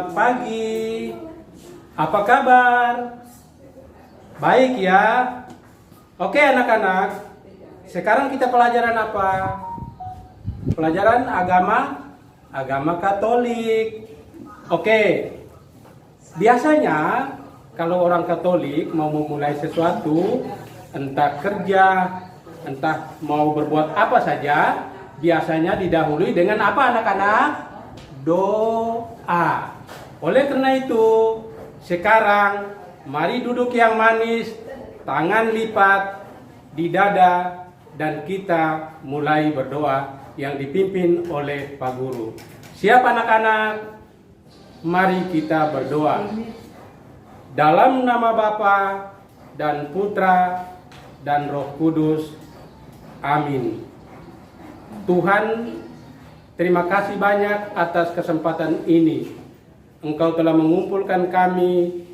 Selamat pagi. Apa kabar? Baik ya. Oke anak-anak. Sekarang kita pelajaran apa? Pelajaran agama Katolik. Oke. Biasanya kalau orang Katolik mau memulai sesuatu, entah kerja, entah mau berbuat apa saja, biasanya didahului dengan apa anak-anak? Doa. Oleh karena itu, sekarang mari duduk yang manis, tangan lipat di dada, dan kita mulai berdoa yang dipimpin oleh Pak Guru. Siap anak-anak? Mari kita berdoa. Dalam nama Bapa dan Putra dan Roh Kudus. Amin. Tuhan, terima kasih banyak atas kesempatan ini. Engkau telah mengumpulkan kami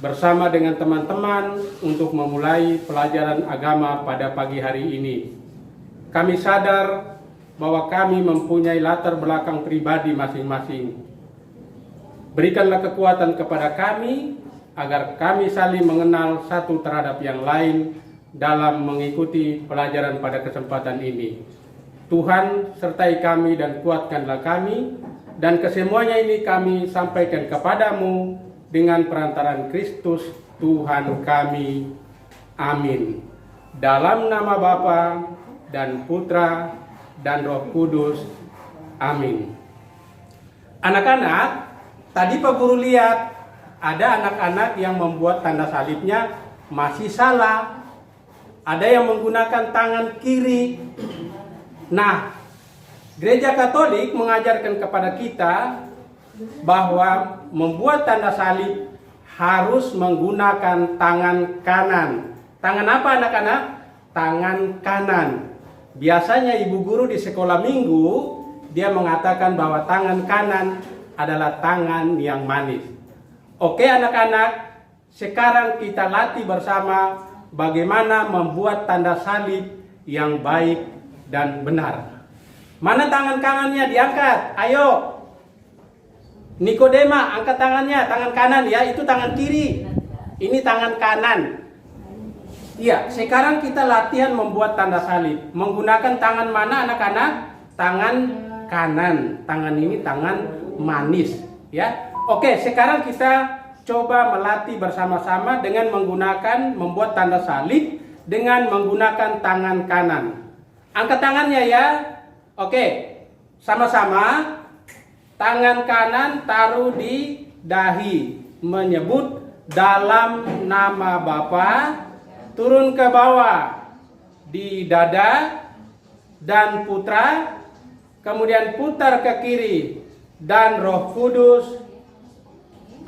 bersama dengan teman-teman untuk memulai pelajaran agama pada pagi hari ini. Kami sadar bahwa kami mempunyai latar belakang pribadi masing-masing. Berikanlah kekuatan kepada kami agar kami saling mengenal satu terhadap yang lain dalam mengikuti pelajaran pada kesempatan ini. Tuhan, sertai kami dan kuatkanlah kami, dan kesemuanya ini kami sampaikan kepadamu dengan perantaraan Kristus Tuhan kami. Amin. Dalam nama Bapa dan Putra dan Roh Kudus. Amin. Anak-anak, tadi Pak Guru lihat ada anak-anak yang membuat tanda salibnya masih salah. Ada yang menggunakan tangan kiri. Nah, Gereja Katolik mengajarkan kepada kita bahwa membuat tanda salib harus menggunakan tangan kanan. Tangan apa anak-anak? Tangan kanan. Biasanya ibu guru di sekolah minggu, dia mengatakan bahwa tangan kanan adalah tangan yang manis. Oke anak-anak, sekarang kita latih bersama bagaimana membuat tanda salib yang baik dan benar. Mana tangan kanannya diangkat? Ayo. Nikodema, angkat tangannya, tangan kanan ya, itu tangan kiri. Ini tangan kanan. Iya, sekarang kita latihan membuat tanda salib. Menggunakan tangan mana anak-anak? Tangan kanan. Tangan ini tangan manis, ya. Oke, sekarang kita coba melatih bersama-sama dengan menggunakan membuat tanda salib dengan menggunakan tangan kanan. Angkat tangannya ya. Oke. Sama-sama. Tangan kanan taruh di dahi. Menyebut dalam nama Bapa. Turun ke bawah. Di dada. Dan Putra. Kemudian putar ke kiri. Dan Roh Kudus.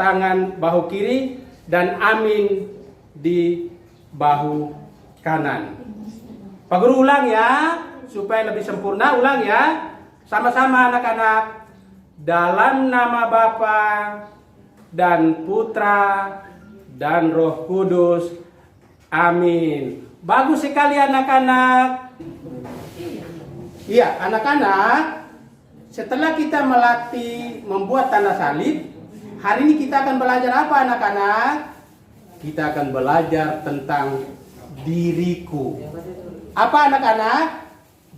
Tangan bahu kiri. Dan amin di bahu kanan. Pak Guru ulang ya, supaya lebih sempurna. Ulang ya, sama-sama anak-anak. Dalam nama Bapa dan Putra dan Roh Kudus. Amin. Bagus sekali anak-anak. Iya, anak-anak. Setelah kita melatih membuat tanda salib, hari ini kita akan belajar apa anak-anak? Kita akan belajar tentang diriku. Apa anak-anak?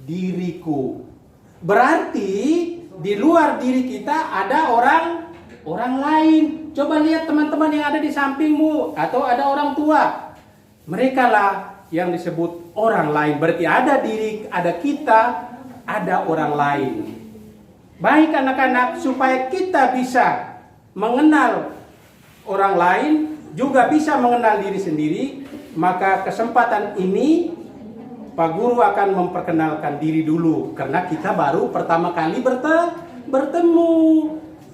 Diriku. Berarti di luar diri kita ada orang lain. Coba lihat teman-teman yang ada di sampingmu atau ada orang tua. Mereka lah yang disebut orang lain. Berarti ada diri, ada kita, ada orang lain. Baik anak-anak, supaya kita bisa mengenal orang lain, juga bisa mengenal diri sendiri, maka kesempatan ini Pak Guru akan memperkenalkan diri dulu, karena kita baru pertama kali bertemu.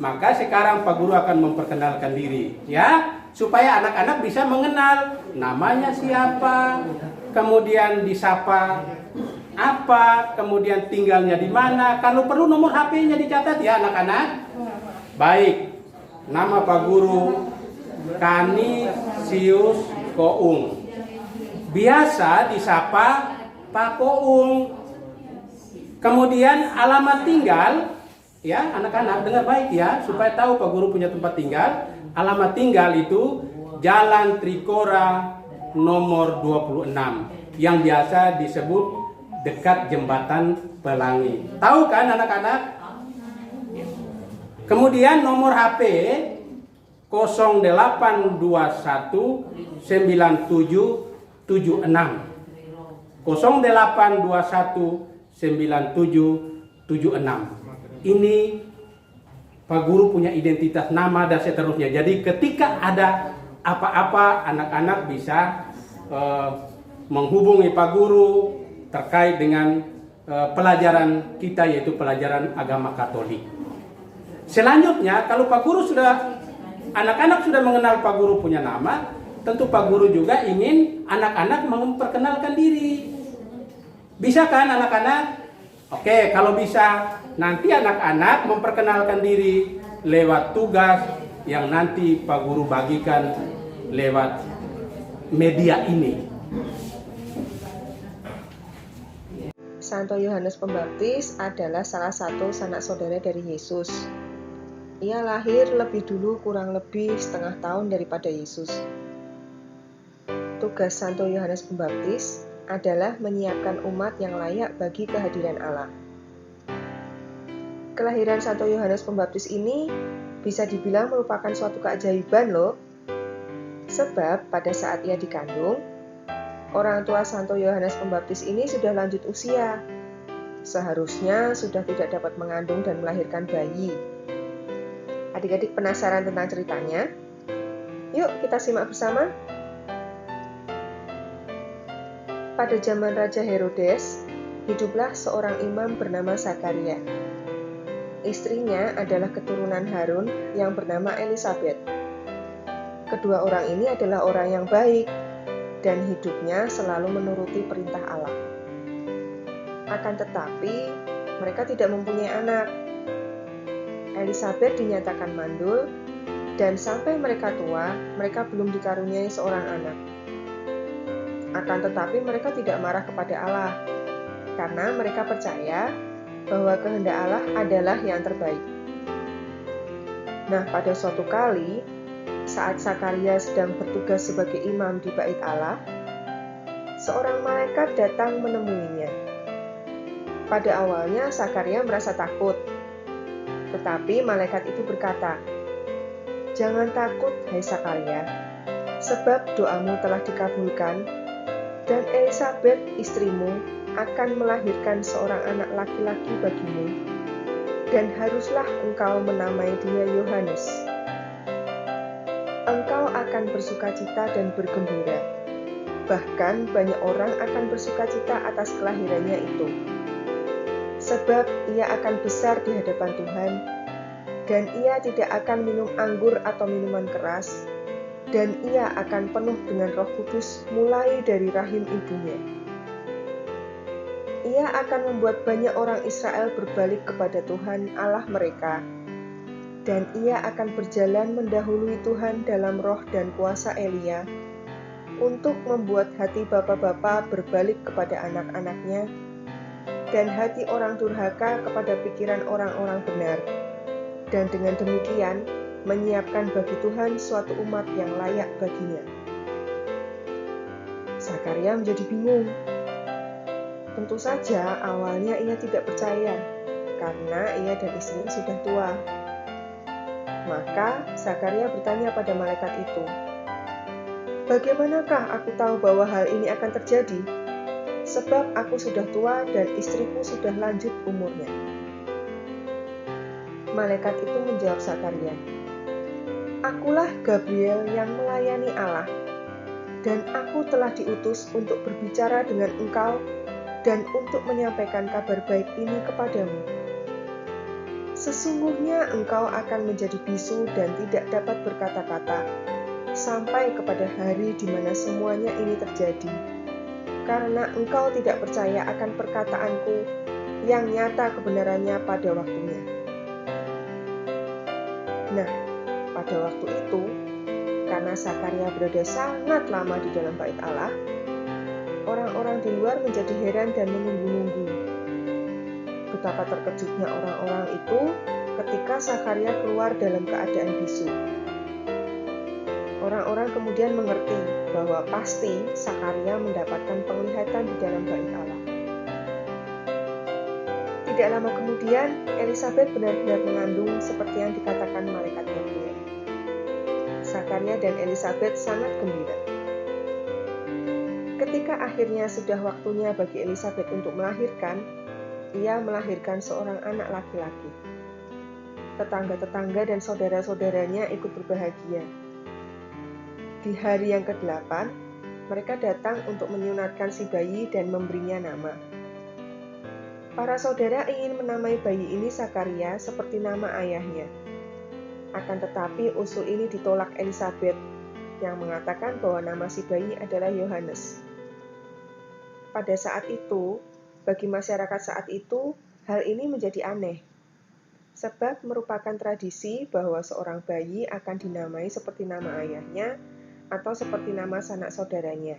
Maka sekarang Pak Guru akan memperkenalkan diri, ya, supaya anak-anak bisa mengenal namanya siapa, kemudian disapa apa, kemudian tinggalnya di mana. Kalau perlu nomor HP-nya dicatat ya anak-anak. Baik, nama Pak Guru Kanisius Koung. Biasa disapa Pak Koung. Kemudian alamat tinggal Ya, anak-anak dengar baik ya, supaya tahu Pak Guru punya tempat tinggal. Alamat tinggal itu Jalan Trikora nomor 26 yang biasa disebut dekat Jembatan Pelangi. Tahu kan anak-anak? Kemudian nomor HP 0821 9776. 0821 9776. Ini Pak Guru punya identitas nama dan seterusnya. Jadi ketika ada apa-apa, anak-anak bisa menghubungi Pak Guru terkait dengan pelajaran kita, yaitu pelajaran agama Katolik. Selanjutnya, kalau Pak Guru anak-anak sudah mengenal Pak Guru punya nama, tentu Pak Guru juga ingin anak-anak memperkenalkan diri. Bisa kan anak-anak? Oke, kalau bisa, nanti anak-anak memperkenalkan diri lewat tugas yang nanti Pak Guru bagikan lewat media ini. Santo Yohanes Pembaptis adalah salah satu sanak saudara dari Yesus. Ia lahir lebih dulu kurang lebih setengah tahun daripada Yesus. Tugas Santo Yohanes Pembaptis adalah menyiapkan umat yang layak bagi kehadiran Allah. Kelahiran Santo Yohanes Pembaptis ini bisa dibilang merupakan suatu keajaiban loh. Sebab pada saat ia dikandung, orang tua Santo Yohanes Pembaptis ini sudah lanjut usia. Seharusnya sudah tidak dapat mengandung dan melahirkan bayi. Adik-adik penasaran tentang ceritanya? Yuk kita simak bersama. Pada zaman Raja Herodes, hiduplah seorang imam bernama Zakaria. Istrinya adalah keturunan Harun yang bernama Elisabet. Kedua orang ini adalah orang yang baik dan hidupnya selalu menuruti perintah Allah. Akan tetapi, mereka tidak mempunyai anak. Elisabet dinyatakan mandul, dan sampai mereka tua, mereka belum dikaruniai seorang anak. Akan tetapi mereka tidak marah kepada Allah, karena mereka percaya bahwa kehendak Allah adalah yang terbaik. Nah, pada suatu kali, saat Zakaria sedang bertugas sebagai imam di bait Allah, seorang malaikat datang menemuinya. Pada awalnya Zakaria merasa takut, tetapi malaikat itu berkata, "Jangan takut, hai Zakaria, sebab doamu telah dikabulkan, dan Elisabet istrimu akan melahirkan seorang anak laki-laki bagimu, dan haruslah engkau menamai dia Yohanes. Engkau akan bersukacita dan bergembira, bahkan banyak orang akan bersukacita atas kelahirannya itu. Sebab ia akan besar di hadapan Tuhan, dan ia tidak akan minum anggur atau minuman keras, dan ia akan penuh dengan Roh Kudus mulai dari rahim ibunya. Ia akan membuat banyak orang Israel berbalik kepada Tuhan Allah mereka, dan ia akan berjalan mendahului Tuhan dalam roh dan kuasa Elia, untuk membuat hati bapa-bapa berbalik kepada anak-anaknya, dan hati orang durhaka kepada pikiran orang-orang benar, dan dengan demikian menyiapkan bagi Tuhan suatu umat yang layak baginya." Zakaria menjadi bingung. Tentu saja awalnya ia tidak percaya, karena ia dan istrinya sudah tua. Maka Zakaria bertanya pada malaikat itu, "Bagaimanakah aku tahu bahwa hal ini akan terjadi? Sebab aku sudah tua dan istriku sudah lanjut umurnya." Malaikat itu menjawab Zakaria, "Akulah Gabriel yang melayani Allah, dan aku telah diutus untuk berbicara dengan engkau dan untuk menyampaikan kabar baik ini kepadamu. Sesungguhnya engkau akan menjadi bisu dan tidak dapat berkata-kata, sampai kepada hari di mana semuanya ini terjadi, karena engkau tidak percaya akan perkataanku yang nyata kebenarannya pada waktunya." Nah, pada waktu itu, karena Zakaria berada sangat lama di dalam bait Allah, orang-orang di luar menjadi heran dan menunggu-nunggu. Betapa terkejutnya orang-orang itu ketika Zakaria keluar dalam keadaan bisu. Orang-orang kemudian mengerti bahwa pasti Zakaria mendapatkan penglihatan di dalam bait Allah. Tidak lama kemudian, Elisabet benar-benar mengandung seperti yang dikatakan malaikat Gabriel. Zakaria dan Elisabet sangat gembira. Ketika akhirnya sudah waktunya bagi Elisabet untuk melahirkan, ia melahirkan seorang anak laki-laki. Tetangga-tetangga dan saudara-saudaranya ikut berbahagia. Di hari yang ke-8, mereka datang untuk menyunatkan si bayi dan memberinya nama. Para saudara ingin menamai bayi ini Zakaria seperti nama ayahnya. Akan tetapi usul ini ditolak Elisabet, yang mengatakan bahwa nama si bayi adalah Yohanes. Pada saat itu, bagi masyarakat saat itu, hal ini menjadi aneh. Sebab merupakan tradisi bahwa seorang bayi akan dinamai seperti nama ayahnya atau seperti nama sanak saudaranya.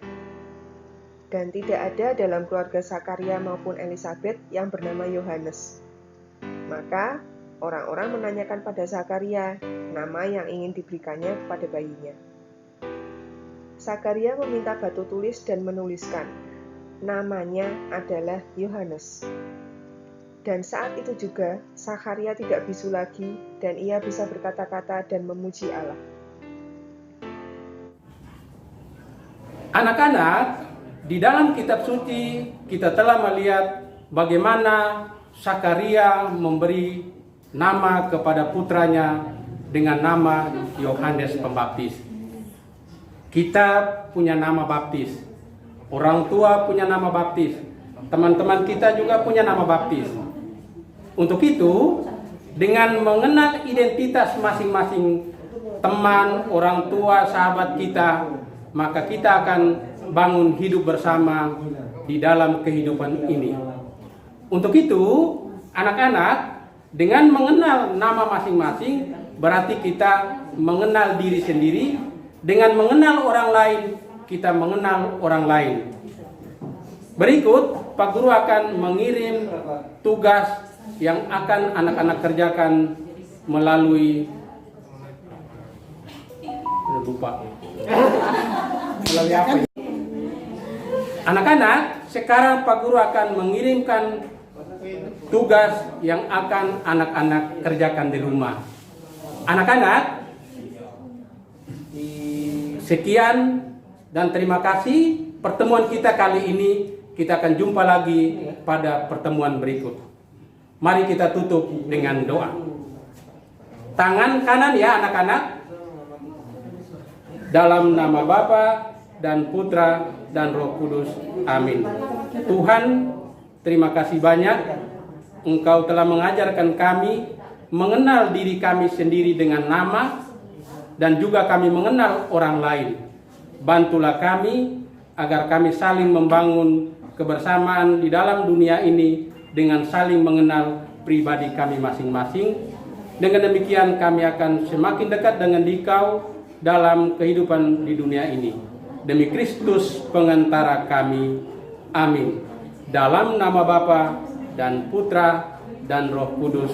Dan tidak ada dalam keluarga Zakaria maupun Elisabet yang bernama Yohanes. Maka, orang-orang menanyakan pada Zakaria nama yang ingin diberikannya kepada bayinya. Zakaria meminta batu tulis dan menuliskan, namanya adalah Yohanes. Dan saat itu juga, Zakaria tidak bisu lagi dan ia bisa berkata-kata dan memuji Allah. Anak-anak, di dalam kitab suci kita telah melihat bagaimana Zakaria memberi nama kepada putranya dengan nama Yohanes Pembaptis. Kita punya nama baptis, orang tua punya nama baptis, teman-teman kita juga punya nama baptis. Untuk itu, dengan mengenal identitas masing-masing teman, orang tua, sahabat kita, maka kita akan bangun hidup bersama di dalam kehidupan ini. Untuk itu, anak-anak, dengan mengenal nama masing-masing, berarti kita mengenal diri sendiri. Dengan mengenal orang lain, kita mengenal orang lain. Berikut, Pak Guru akan mengirim tugas yang akan anak-anak kerjakan melalui melalui apa ya? Anak-anak, sekarang Pak Guru akan mengirimkan tugas yang akan anak-anak kerjakan di rumah. Anak-anak, sekian dan terima kasih. Pertemuan kita kali ini, kita akan jumpa lagi pada pertemuan berikut. Mari kita tutup dengan doa. Tangan kanan ya anak-anak. Dalam nama Bapa dan Putra dan Roh Kudus. Amin. Tuhan, terima kasih banyak. Engkau telah mengajarkan kami mengenal diri kami sendiri dengan nama dan juga kami mengenal orang lain. Bantulah kami agar kami saling membangun kebersamaan di dalam dunia ini dengan saling mengenal pribadi kami masing-masing. Dengan demikian kami akan semakin dekat dengan Dikau dalam kehidupan di dunia ini. Demi Kristus pengantara kami. Amin. Dalam nama Bapa dan Putra dan Roh Kudus.